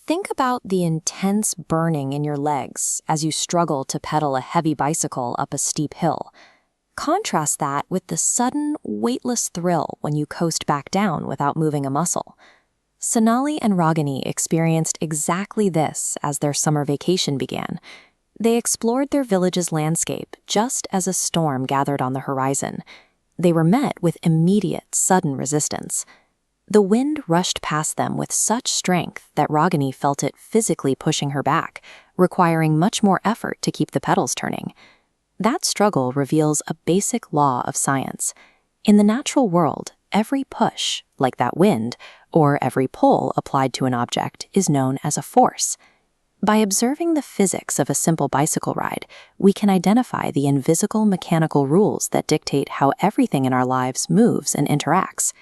Think about the intense burning in your legs as you struggle to pedal a heavy bicycle up a steep hill. Contrast that with the sudden, weightless thrill when you coast back down without moving a muscle. Sonali and Ragini experienced exactly this as their summer vacation began. They explored their village's landscape just as a storm gathered on the horizon. They were met with immediate, sudden resistance. The wind rushed past them with such strength that Ragini felt it physically pushing her back, requiring much more effort to keep the pedals turning. That struggle reveals a basic law of science. In the natural world, every push, like that wind, or every pull applied to an object is known as a force. By observing the physics of a simple bicycle ride, we can identify the invisible mechanical rules that dictate how everything in our lives moves and interacts.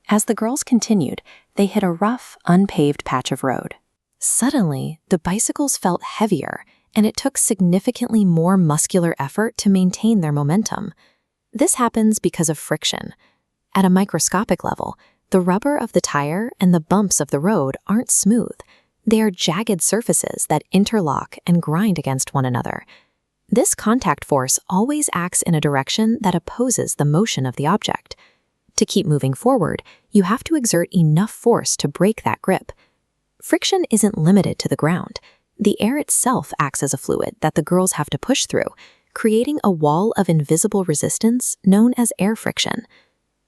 As the girls continued, they hit a rough, unpaved patch of road. Suddenly, the bicycles felt heavier, and it took significantly more muscular effort to maintain their momentum. This happens because of friction. At a microscopic level, the rubber of the tire and the bumps of the road aren't smooth. They are jagged surfaces that interlock and grind against one another. This contact force always acts in a direction that opposes the motion of the object. To keep moving forward, you have to exert enough force to break that grip. Friction isn't limited to the ground. The air itself acts as a fluid that the girls have to push through, creating a wall of invisible resistance known as air friction.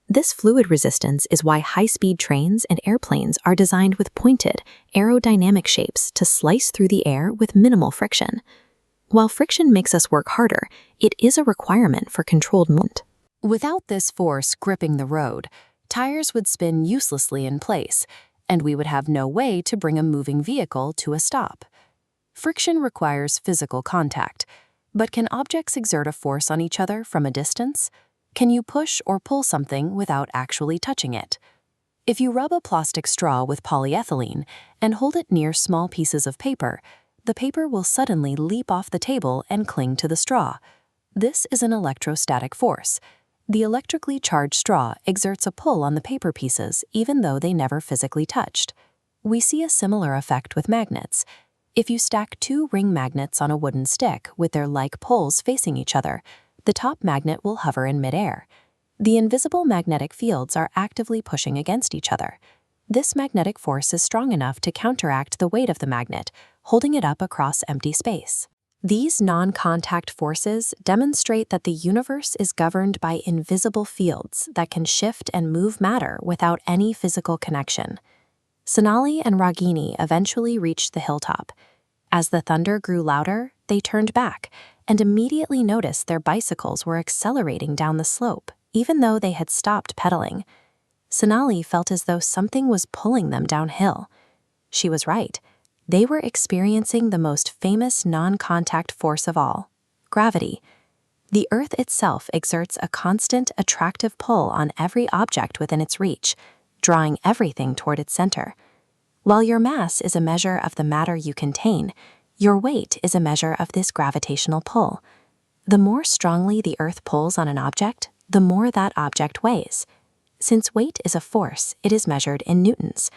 This fluid resistance is why high-speed trains and airplanes are designed with pointed, aerodynamic shapes to slice through the air with minimal friction. While friction makes us work harder, it is a requirement for controlled movement. Without this force gripping the road, tires would spin uselessly in place, and we would have no way to bring a moving vehicle to a stop. Friction requires physical contact, but can objects exert a force on each other from a distance? Can you push or pull something without actually touching it? If you rub a plastic straw with polyethylene and hold it near small pieces of paper, the paper will suddenly leap off the table and cling to the straw. This is an electrostatic force. The electrically charged straw exerts a pull on the paper pieces even though they never physically touched. We see a similar effect with magnets. If you stack two ring magnets on a wooden stick with their like poles facing each other, the top magnet will hover in midair. The invisible magnetic fields are actively pushing against each other. This magnetic force is strong enough to counteract the weight of the magnet, holding it up across empty space. These non-contact forces demonstrate that the universe is governed by invisible fields that can shift and move matter without any physical connection. Sonali and Ragini eventually reached the hilltop. As the thunder grew louder, they turned back and immediately noticed their bicycles were accelerating down the slope, even though they had stopped pedaling. Sonali felt as though something was pulling them downhill. She was right. They were experiencing the most famous non-contact force of all, gravity. The Earth itself exerts a constant attractive pull on every object within its reach, drawing everything toward its center. While your mass is a measure of the matter you contain, your weight is a measure of this gravitational pull. The more strongly the Earth pulls on an object, the more that object weighs. Since weight is a force, it is measured in newtons.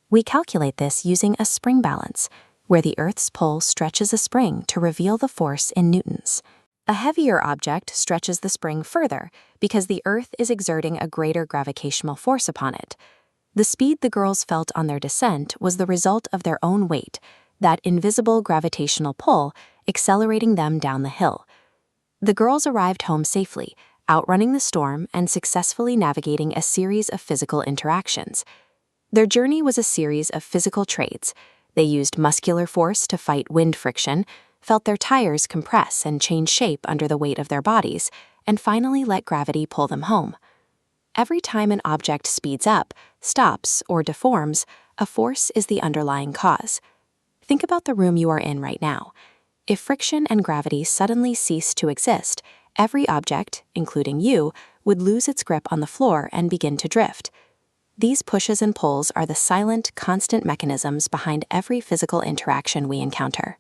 We calculate this using a spring balance, where the Earth's pull stretches a spring to reveal the force in newtons. A heavier object stretches the spring further because the Earth is exerting a greater gravitational force upon it. The speed the girls felt on their descent was the result of their own weight, that invisible gravitational pull accelerating them down the hill. The girls arrived home safely, outrunning the storm and successfully navigating a series of physical interactions. Their journey was a series of physical trades. They used muscular force to fight wind friction, felt their tires compress and change shape under the weight of their bodies, and finally let gravity pull them home. Every time an object speeds up, stops, or deforms, a force is the underlying cause. Think about the room you are in right now. If friction and gravity suddenly cease to exist, every object, including you, would lose its grip on the floor and begin to drift. These pushes and pulls are the silent, constant mechanisms behind every physical interaction we encounter.